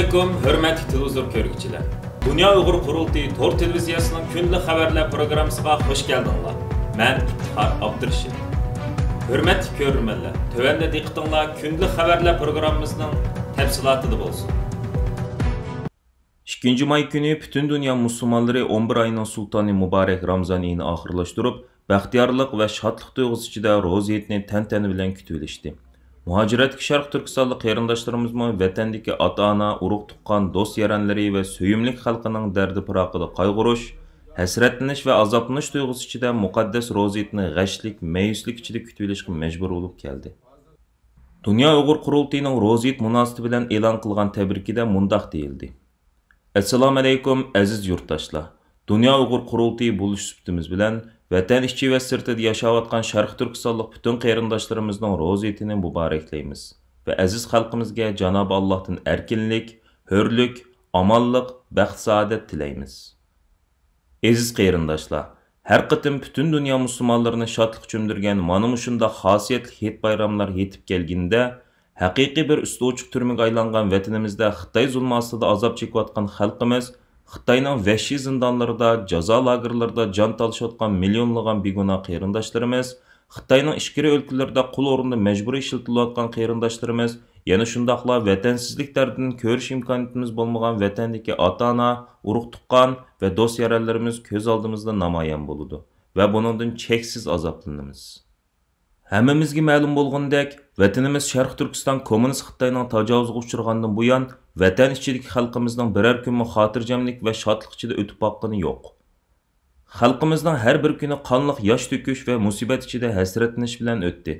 Assalamualaikum, hörmətli televizor görgüçülər. Dünya Uyğur Qurultayı Tor televiziyasının günlük xəbərlər proqramısına xoş gəldinizlər. Mən İftixar Abdurrashid. Hörmətli görürmənlər, tövəndə diqqətinizlər günlük xəbərlər proqramımızın təfsilatı bolsun. 2 may günü bütün dünya Müslümanları 11 ayının sultanı mübarək Ramazan ayını axırlaşdırıb, bəxtiyarlıq və şadlıq duyğusu içində roza ayını təntənə bilan kütüb elişdi. Muhaciratdagi Sharq Turkistonlik qarindoshlarimiz vatandagi ota-ona, urug' tuqqan, do'st yaranlari va suyimlik xalqining dardi pirog'ida qayg'urish, hasratlanish va azoblanish tuyg'usi ichida muqaddas ro'zitni g'ashlik, mayuslik ichida kutib olishga majbur bo'lib keldi. Dunyo Uyg'ur Qurultayining ro'zit munosabati bilan e'lon qilgan tabrikida mundoq deyildi. Assalomu alaykum aziz yurtdoshlar. Dunyo Uyg'ur Qurultayi bo'lish suhbatimiz bilan vatan ichi va sirtida yashayotgan Sharq Turkistonlik butun qarindoshlarimizning ro'zitini muboraklaymiz va aziz xalqimizga Janob Allohdan erkinlik, hurlik, omonlik, baxt saodat tilaymiz. Aziz qarindoshlar, har qatim butun dunyo musulmonlarini shodlik cho'mdirgan mana shunday xosiyatli hit bayramlar yetib kelganda, haqiqiy bir usti ochiq turmaga aylangan vatanimizda Xitoy zulmi ostida azob chekayotgan xalqimiz Xitoyning vahshiy zindonlarida, jazo lagerlarida jon talishayotgan millionlagan begunoh qarindoshlarimiz, Xitoyning ichkari o'lkalarida qul o'rnida majburiy ishlatilayotgan qarindoshlarimiz, yana shundaqla vatansizlik dardidan ko'rish imkoniyatimiz bo'lmagan vatandagi ota-ona, urug' tuqqan va do'st yaranlarimiz ko'z oldimizda namoyon bo'ladi va buningdan cheksiz azoblanamiz. Hammamizga ma'lum bo'lgandek, vatanimiz Sharq Turkiston kommunist Xitoyning tajovuziga uchragandan buyon vatan ichidagi xalqimizning biror kunmi xotirjamlik va shodlik ichida o'tib boqqani yo'q. Xalqimizning har bir kuni qonliq yosh to'kish va musibat ichida hasratlanish bilan o'tdi.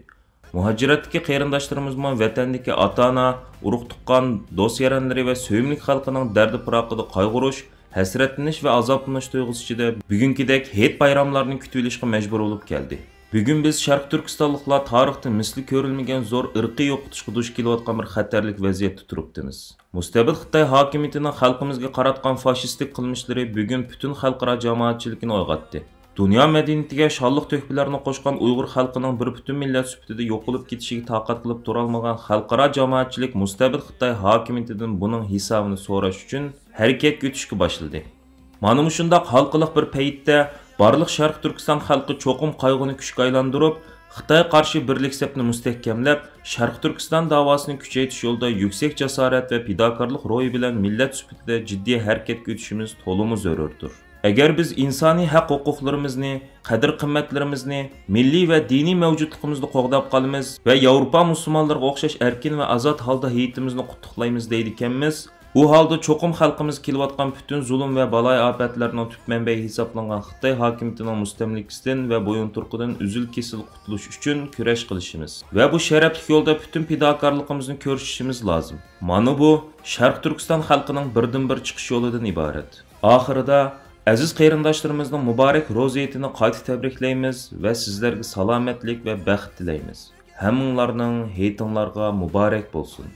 Muhojiratdagi qarindoshlarimiz vatandagi ota-ona, urug' tuqqan, do'st yaranlari va suyimlik xalqining dardi pirog'ida qayg'urish, hasratlanish va azoblanish tuyg'usi ichida bugünkidek hit bayramlarini kutib olishga majbur bo'lib keldi. Bugun biz Sharq Turkistonliklar tarixda misli ko'rilmagan zo'r irqiy yo'qotishga duch kelayotgan bir xatarlik vaziyatda turibdimiz. Mustabid Xitoy hokimiyatining xalqimizga qaratgan fashistik qilmishlari bugun butun xalqaro jamoatchilikni uyg'otdi. Dunyo madaniyatiga shonliq to'hfalarni qo'shgan Uyg'ur xalqining bir butun millat sifatida yo'qolib ketishiga taqat qilib tura olmagan xalqaro jamoatchilik mustabid Xitoy hokimiyatidan buning hisobini so'rash uchun harakat etishga boshladi. Mana shunday xalqiliq bir paytda barliq Sharq Turkiston xalqi cho'qim qayg'uni kuchga aylantirib, Xitoy qarshi birlik sapni mustahkamlab, Sharq Turkiston davosini kuchaytirish yo'lida yuksak jasorat va fidokorlik ro'yi bilan millat sifatida jiddiy harakatga o'tishimiz to'liq zarurdir. Agar biz insoniy haq-huquqlarimizni, qadr-qimmatlarimizni, milliy va diniy mavjudligimizni qo'g'dab qolamiz va Yevropa musulmonlariga o'xshash erkin va azod holda hayotimizni qutlaqlaymiz deydiganmiz, u holda cho'qim xalqimiz kelayotgan butun zulm va baloy ofatlarning tub manbai hisoblangan Xitoy hokimiyatining mustamlikasidan va bo'yinturqidan uzil-kesil qutulish uchun kurash qilishimiz va bu sharafli yo'lda butun fidokorligimizni ko'rsatishimiz lozim. Mana bu Sharq Turkiston xalqining birdan-bir chiqish yo'lidan iborat. Oxirida aziz qarindoshlarimizning muborak ro'ziyatini qayta tabriklaymiz va sizlarga salomatlik va baxt tilaymiz. Hammanglarning haytinglarga muborak bo'lsin.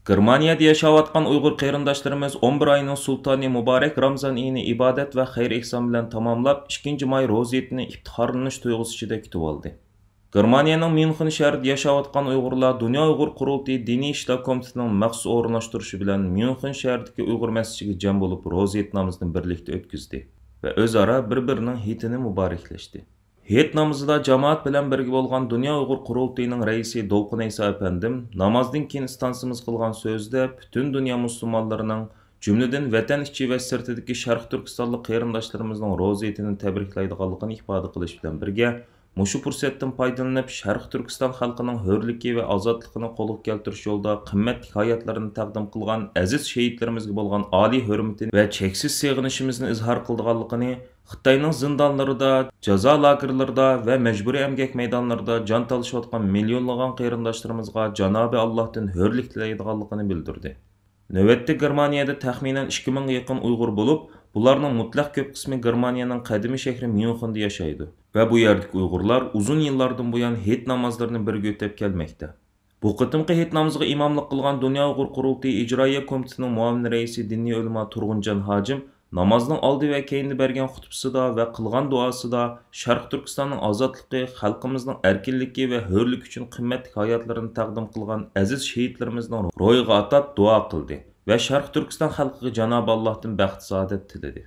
Germaniyada yashayotgan Uyg'ur qarindoshlarimiz 11 ayning sultoni muborak Ramazon oyini ibodat va xayr-ehson bilan tamomlab, 2 may ro'ziyatini iftixorlanish tuyg'usi ichida kutib oldi. Germaniyaning Myunxen shahrida yashayotgan Uyg'urlar Dunyo Uyg'ur Qurultayi diniy ishlar komitetining maxsus o'rinlashtirishi bilan Myunxen shahridagi Uyg'ur masjidiga jam bo'lib ro'ziyat namozini birlikda o'tkazdi va o'zaro bir-birining hitini muboraklashdi. Hit namozida jamoat bilan birga bo'lgan Dunyo Uyg'ur Qurultayining raisi Dolqun Ayso apandim namozdan keyin istansimiz qilgan so'zda butun dunyo musulmonlarining, jumladan vatan ichi va sirtidagi Sharq Turkistonlik qarindoshlarimizning ro'ziyatini tabriklaydiganligini ifoda qilish bilan birga, mushu fursatdan foydalanib Sharq Turkiston xalqining hurligi va ozodligini qo'lga keltirish yo'lida qimmatli hayotlarini taqdim qilgan aziz shahidlarimizga bo'lgan oliy hurmatini va cheksiz seg'inishimizni izhor qilganligini, Xitoyning zindonlarida, jazo lagerlarida va majburiy emgak maydonlarida jon talishayotgan millionlagan qarindoshlarimizga Janobi Allohdan hurlik tilaydiganligini bildirdi. Navbatda Germaniyada taxminan 2000 ga yaqin Uyg'ur bo'lib, bularning mutlaq ko'p qismi Germaniyaning qadimiy shahri Myunxenda yashaydi va bu yerdagi Uyg'urlar uzun yillardan buyon hit namozlarini birga o'tab kelmoqda. Bu qitimqi hit namoziga imomlik qilgan Dunyo Uyg'ur Qurultayi ijroiya komitetining muavin raisi diniy ulamo Turg'unjon Hojim Namazning oldi va keyinda bergan xutbasida va qilgan duosida Sharq Turkistonning ozodligi, xalqimizning erkinligi va hurlik uchun qimmatli hayotlarini taqdim qilgan aziz shehidlarimizning ro'yiga atab duo qildi va Sharq Turkiston xalqiga Janob Allohdan baxt saodat tiladi.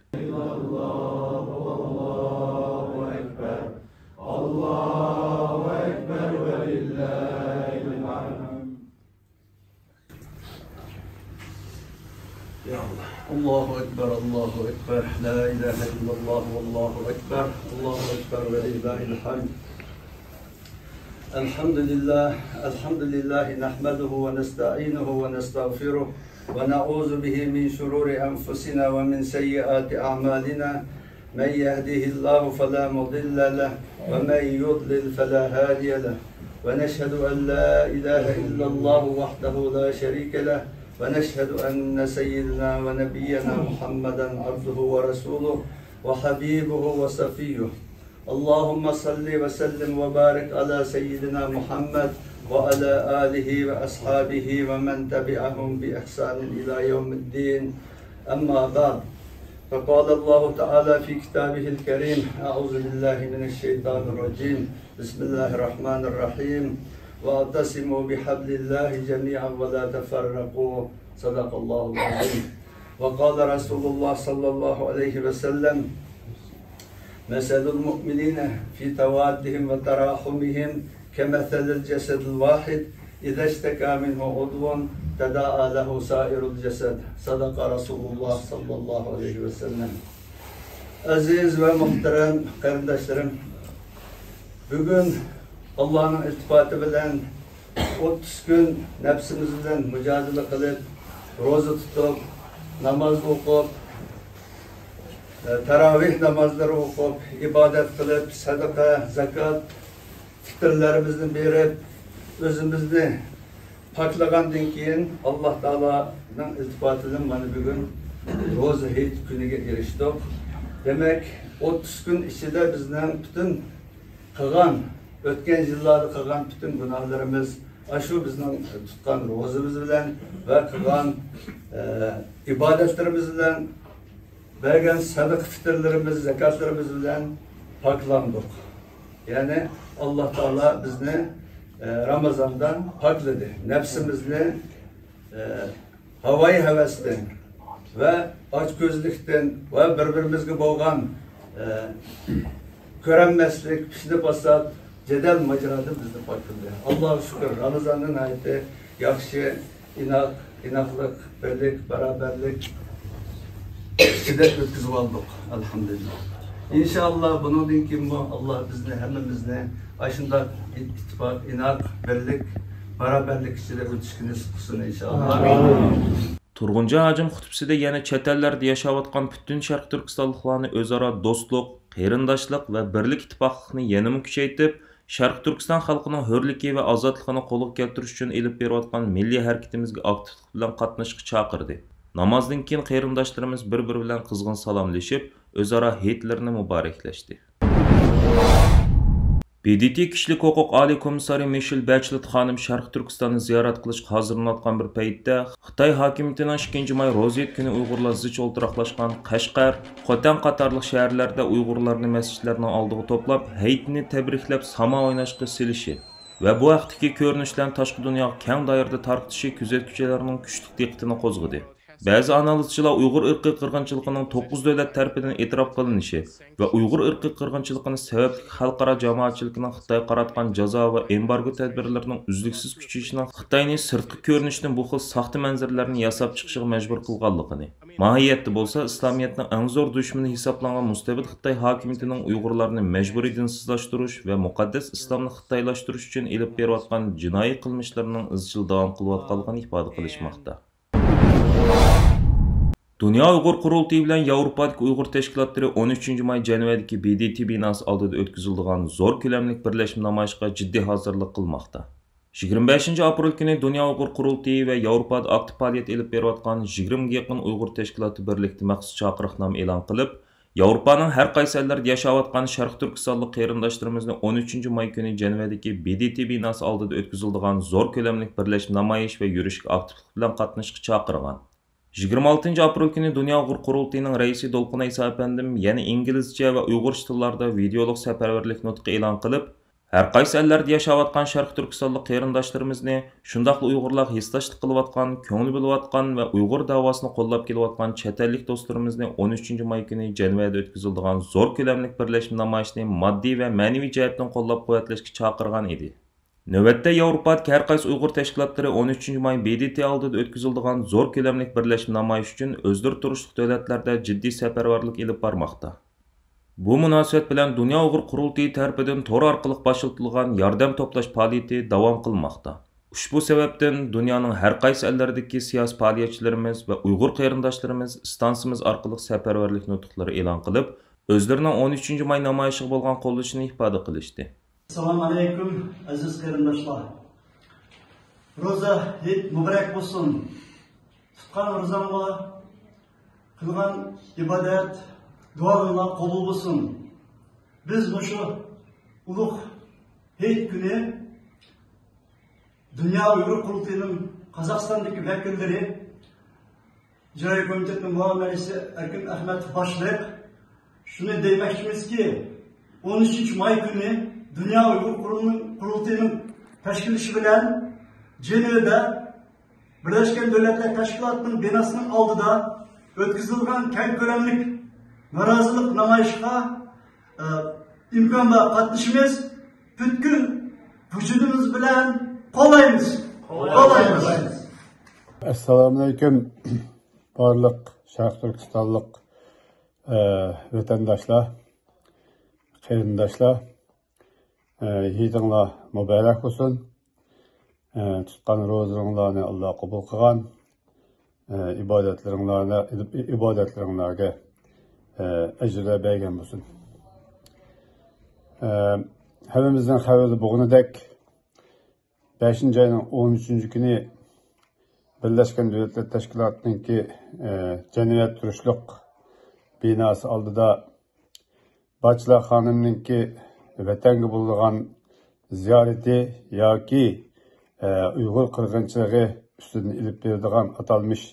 Ya Allah. Allahu Ekber, Allahu Ekber, La ilahe illallah, Allahu Ekber, Allahu Ekber ve lillahil hamd. Elhamdülillah, nahmeduhu ve nesta'inuhu ve nestağfiruh ve na'uzu bihi min şururi enfusina ve min seyyiati a'malina. Men yehdihillahu fela mudille leh ve men yudlil fela hadiye leh. Ve neşhedü en la ilahe illallah vahdehu la şerike leh. ونشهد أن سيدنا ونبينا محمدا عبده ورسوله وحبيبه وصفيه اللهم صل وسلم وبارك على سيدنا محمد وعلى آله وأصحابه ومن تبعهم بإحسان إلى يوم الدين أما بعد فقال الله تعالى في كتابه الكريم أعوذ بالله من الشيطان الرجيم بسم الله الرحمن الرحيم واعتصموا بحبل الله جميعا ولا تفرقوا صدق الله العظيم وقال رسول الله صلى الله عليه وسلم مثل المؤمنين في توادهم وتراحمهم كمثل الجسد الواحد إذا اشتكى منه عضو تداعى له سائر الجسد صدق رسول الله صلى الله عليه وسلم. Aziz ve muhterem kardeşlerim, bugün Allah'ın iltifatı bilen 30 gün nefsimiz bilen mücadele kılıp, roza tutup, namaz okup, teravih namazları okup, ibadet kılıp, sadaka, zakat, fitrlerimizden berip, özümüzni paklagandan keyin Allah Teala'nın iltifatından bana bugün roza heyt günüge eriştik. Demek 30 gün içinde bizden bütün kılgan, ötken yıllarda kılgan bütün günahlarımız, aşı bizden tutkan rozamız bilen ve kılgan ibadetlerimiz bilen, bergen sadık fitrlerimiz, zekatlarımız bilen paklandık. Yani Allah Teala bizni Ramazan'dan pakladı. Nefsimizni havayı hevesten ve açgözlükten ve birbirimizge bolgan körenmeslik, pişli basat, cedel macerada bizni pakladı. Allah'a şükür Ramazan'ın ayeti yakşı, inaklık, birlik, beraberlik şiddet ötküzüp aldık. Elhamdülillah. İnşallah bunun dinki Allah bizni, hemimizni aşında ittifak, inak, birlik, beraberlik içinde ötüşkünüz kutsun inşallah. Turg'unjon hojim xutbasida yana chet ellarda yashayotgan butun Sharq Turkistonliklarni o'zaro do'stlik, qarindoshlik va birlik ittifoqlikni yanada kuchaytirib, Sharq Turkiston xalqining hurligi va ozodligini qo'lga keltirish uchun elib berayotgan milliy harakatimizga aktivlik bilan qatnashishga chaqirdi. Namozdan keyin qarindoshlarimiz bir-biri bilan qizg'in salomlashib, o'zaro hayitlarini muboraklashdi. BDT Kişilik Hukuk Ali Komissari Michelle Bachelet xanım Sharq Turkistonni ziyorat qilishga hozirlanayotgan bir paytda Xitoy hokimiyatining 2 may Roziyet kuni Uyg'urlar zich o'ltiraqlashgan Qashqar, Xotan qatorliq shaharlarda Uyg'urlarni masjidlarning oldiga to'plab, hayitni tabriklab samo o'ynashga silishi va bu vaqtdagi ko'rinishlarni tashqi dunyoga keng doirada tarqatishi kuzatuvchilarning kuchli diqqatini qo'zg'adi. Ba'zi analizchilar Uyg'ur irqiy qirg'inchiligining 9 davlat tarafidan e'tirof qilinishi va Uyg'ur irqiy qirg'inchiligini sababli xalqaro jamoatchilikning Xitoy qaratgan jazo va embargo tadbirlarining uzluksiz kuchayishining Xitoyning sirtqi ko'rinishini bu xil saxta manzarlarni yasab chiqishiga majbur qilganligini, mohiyatda bo'lsa Islomiyatning eng zo'r dushmani hisoblangan mustabid Xitoy hokimiyatining Uyg'urlarni majburiy dinsizlashtirish va muqaddas islomni xitoylashtirish uchun elib berayotgan jinoiy qilmishlarining izchil davom qilayotganligini ifoda qilishmoqda. Dünya Uyghur Qurultayı bilan Yevropadagi Uyg'ur tashkilotlari 13 may Jenevadagi BDT binosi oldida o'tkaziladigan zo'r ko'lamli birlashma namoyishga jiddiy hozirlik qilmoqda. 25 aprel kuni Dünya Uyghur Qurultayı va Yevropada aktiv faoliyat elib berayotgan 20 ga yaqin Uyg'ur tashkiloti birlikda maxsus chaqiriqnoma e'lon qilib, Yevropaning har qaysi ellarda yashayotgan Sharq Turkistonlik qarindoshlarimizni 13 may kuni Jenevadagi BDT binosi oldida o'tkaziladigan zo'r ko'lamli birlashma namoyish va yurishga aktivlik bilan qatnashishga chaqirgan. 26 aprel kuni Dünya Uyghur Qurultayının raisi Dolqunay Sapandim yana inglizcha va uyg'urcha tillarda videoluk safarbarlik nutqi e'lon qilib, har qaysi ellarda yashayotgan Sharq Turkistonlik qarindoshlarimizni, shundaqla Uyg'urlar hissdoshlik qilayotgan, ko'ngil bo'layotgan va Uyg'ur davosini qo'llab kelayotgan chet ellik do'stlarimizni 13-may kuni Jenevada o'tkaziladigan zo'r ko'lamlik birlashma namoyishini moddiy va ma'naviy jihatdan qo'llab-quvvatlashga chaqirgan edi. Növbətdə Avropadakı hər qaysı Uyğur təşkilatları 13-may BDT aldida o'tkaziladigan zo'r ko'lamlik birlashma namoyish uchun o'zdir turishliq davlatlarda jiddiy safarbarlik elib bormoqda. Bu munosabat bilan Dünya Uyghur Qurultayı tarafidan tor orqali başlatilgan yordam to'plash faoliyati davom qilmoqda. Ushbu sababdan dunyoning har qaysi ellardagi siyosiy faoliyatchilarimiz va Uyg'ur qarindoshlarimiz stansiyamiz orqali safarbarlik nutqlari e'lon qilib, o'zlarining 13-may namoyishiga bo'lgan qo'llashini ifoda qilishdi. Assalamu alaikum aziz qarindoshlar. Roza hit mübarek olsun. Tutkan rozamla kılgan ibadet dualarla kabul olsun. Biz bu şu uluk hit günü Dünya Uyghur Qurultayı'nın Kazakistan'daki vekilleri İcra Komitesi'nin muamelesi Erkin Ahmet başlayıp şunu demekçimiz ki 13. May günü Dünya Uyghur Qurultayı'nın teşkilişi bilen Cenev'de Birleşken Devletler Teşkilatı'nın binasının aldıda ötküzülgen kent görenlik narazılık namayışına imkan ve katlaşımız bütün vücudumuz bilen kolayımız. Assalamu alaikum barliq Sharq Turkistonlik vatandoshlar, qarindoshlar. Yedinglar mübarek olsun. Tutkan ro'zalaringlarni Alloh qabul qilgan. İbadetleringlarga ajrlar bergan bo'lsin. Hammamizdan xabarda bo'lganidek 5-ayning 13-kuni Birleşken Devletler Teşkilatı'nınki Cenevada turishliq binosi oldida Bachla xonimninki vatanga bo'lgan ziyarati yoki Uyg'ur qirg'inchiligi ustidan ilib beradigan atalmish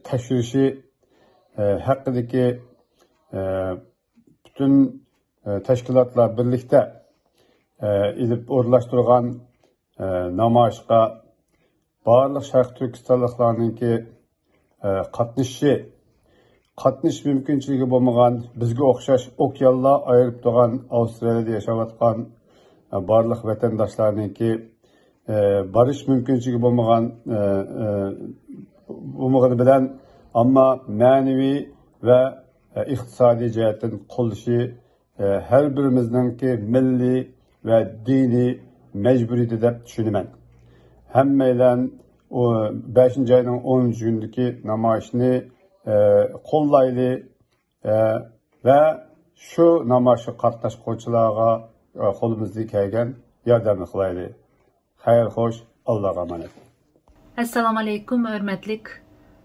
tekshirishi haqidagi bütün tashkilotlar birlikda ilib o'rlashtirgan namoyishga barliq Sharq Turkistonliklarninki qatnashish mümkünçiligi bo'lmagan, bizga o'xshash okeanlar ayirib turgan Avstraliyada yashayotgan barliq vatandoshlarninki barish mümkünçiligi bo'lmagani bilan ammo ma'naviy va iqtisodiy jihatdan qo'llashi har birimizningki milliy va diniy majburiyati deb tushunaman. Hammaylar 5-ayning 10-kunidagi namoyishni qo'llayli va shu namoyishga qatnashuvchilarga qo'limizdan kelgan yordamni qilayli. Xayr xo'sh, Allohga omonat. Assalamu alaikum hörmətlik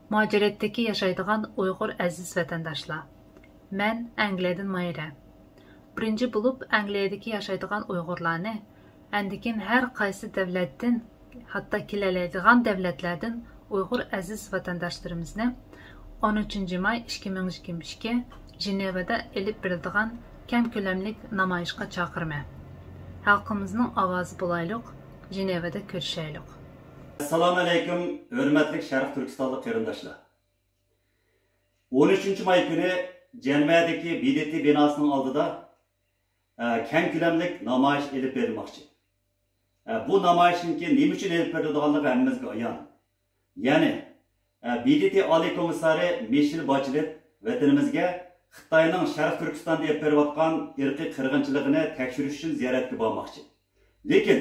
muhaciretdeki yaşaydıgan Uyghur aziz vatandaşlar. Ben Angliyadan Mayra. Birinci bulup Angliyadaki yaşaydıgan Uygurlarni andikin her qaysı devletten hatta kilaladigan devletlerden Uyghur aziz vatandaşlarımızı 13 may 2022 Jenevada elib berildigan kam ko'lamlik namoyishga chaqirma. Xalqimizning ovozi bo'laylik, Jenevada ko'rishaylik. Assalomu alaykum, hurmatli Sharq Turkistonlik qarindoshlar. 13 may kuni Jenevadagi BDT binosining oldida kam ko'lamlik namoyish elib berilmoqchi. Bu namoyishninki nima uchun elib berilganligi hammamizga ayon. Ya'ni BDT Oliy komissari Michel Bachelet vatanimizga Xitoyning Sharq Turkistonda olib berayotgan irqiy qirg'inchiligini tekshirish uchun ziyoratga bormoqchi. Lekin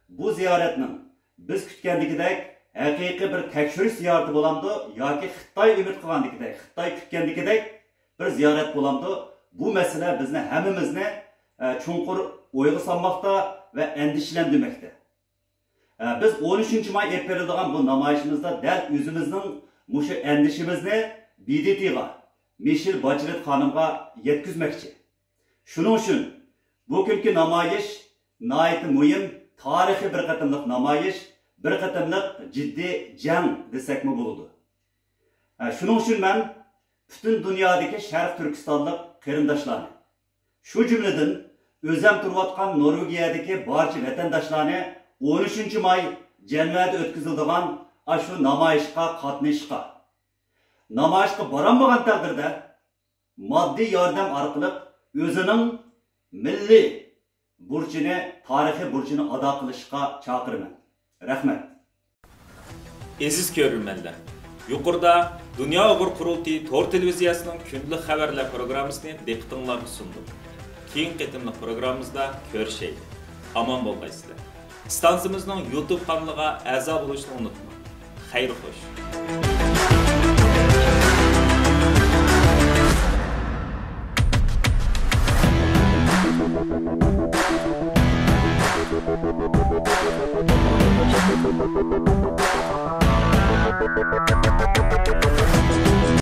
bu ziyoratning biz kutgandagidek haqiqiy bir tekshirish ziyorati bo'lamdi yoki Xitoy umid qilgandagidek, Xitoy kutgandagidek bir ziyorat bo'lamdi. Bu masala bizni hammamizni chunqur o'yga solmoqda va andishlantirmoqda. Biz 13 may olib beriladigan bu namoyishimizda dal o'zimizning mushu andishimizni BDT'ga, Michel Bachelet xonimga yetkazmoqchi. Shuning uchun bu kunki namoyish nihoyat muhim, tarixiy bir qatimliq namoyish, bir qatimliq jiddiy jang desakmi bo'ladi. Şunun için ben bütün dünyadaki Şərq Türkistanlık qarindoshlarni, şu cümleden özüm turvatkan Norvegiyadaki barcha vatandaşlarni 13 may Januarda o'tkaziladigan shu namoyishga qatnashishga, namoyishga borolmagan taqdirda moddiy yordam orqali o'zining milliy burchini, tarixiy burchini ado qilishga chaqiraman. Rahmat. Aziz ko'rurmanlar, yuqorida Dünya Uyghur Qurultayı Tor televiziyasining kunlik xabarlar programmasini diqqatingizga sundim. Keyingi qitimliq programmamizda ko'rishaylik. Aman bo'lgaysizlar. Stansiyamizning YouTube kanaliga a'zo bo'lishni unutmang. Xayr xo'sh.